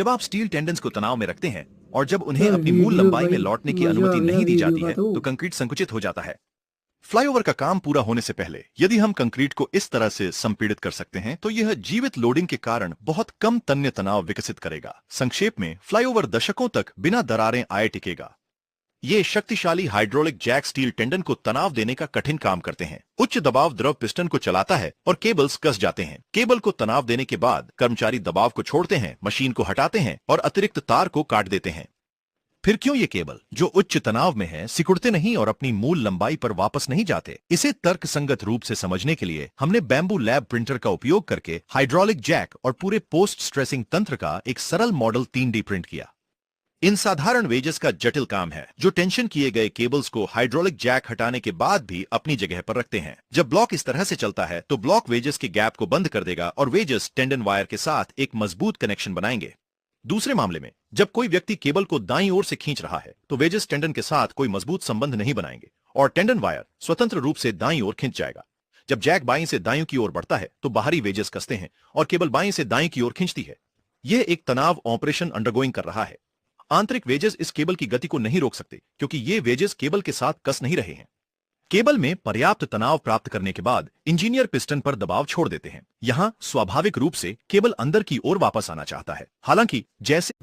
जब आप steel tendons को तनाव में रखते हैं और जब उन्हें अपनी मूल लंबाई में लौटने की अनुमति नहीं दी जाती है तो कंक्रीट संकुचित हो जाता है। फ्लाईओवर का काम पूरा होने से पहले यदि हम कंक्रीट को इस तरह से संपीड़ित कर सकते हैं तो यह जीवित लोडिंग के कारण बहुत कम तन्य तनाव विकसित करेगा। संक्षेप में, फ्लाईओवर दशकों तक बिना दरारें आए टिकेगा। ये शक्तिशाली हाइड्रोलिक जैक स्टील टेंडन को तनाव देने का कठिन काम करते हैं। उच्च दबाव द्रव पिस्टन को चलाता है और केबल्स कस जाते हैं। केबल को तनाव देने के बाद कर्मचारी दबाव को छोड़ते हैं, मशीन को हटाते हैं और अतिरिक्त तार को काट देते हैं। फिर क्यों ये केबल जो उच्च तनाव में है सिकुड़ते नहीं और अपनी मूल लंबाई पर वापस नहीं जाते? इसे तर्कसंगत रूप से समझने के लिए हमने बैम्बू लैब प्रिंटर का उपयोग करके हाइड्रोलिक जैक और पूरे पोस्ट स्ट्रेसिंग तंत्र का एक सरल मॉडल 3D प्रिंट किया। इन साधारण वेजेस का जटिल काम है जो टेंशन किए गए केबल्स को हाइड्रोलिक जैक हटाने के बाद भी अपनी जगह पर रखते हैं। जब ब्लॉक इस तरह से चलता है तो ब्लॉक वेजेस के गैप को बंद कर देगा और वेजेस टेंडन वायर के साथ एक मजबूत कनेक्शन बनाएंगे। दूसरे मामले में, जब कोई व्यक्ति केबल को दाईं ओर से खींच रहा है तो वेजेस टेंडन के साथ कोई मजबूत संबंध नहीं बनाएंगे और टेंडन वायर स्वतंत्र रूप से दाईं ओर खिंच जाएगा। जब जैक बाईं से दाईं की ओर बढ़ता है तो बाहरी वेजेस कसते हैं और केबल बाईं से दाईं की ओर खींचती है। यह एक तनाव ऑपरेशन अंडरगोइंग कर रहा है। आंतरिक वेजेस इस केबल की गति को नहीं रोक सकते क्योंकि ये वेजेस केबल के साथ कस नहीं रहे हैं। केबल में पर्याप्त तनाव प्राप्त करने के बाद इंजीनियर पिस्टन पर दबाव छोड़ देते हैं। यहां स्वाभाविक रूप से केबल अंदर की ओर वापस आना चाहता है। हालांकि जैसे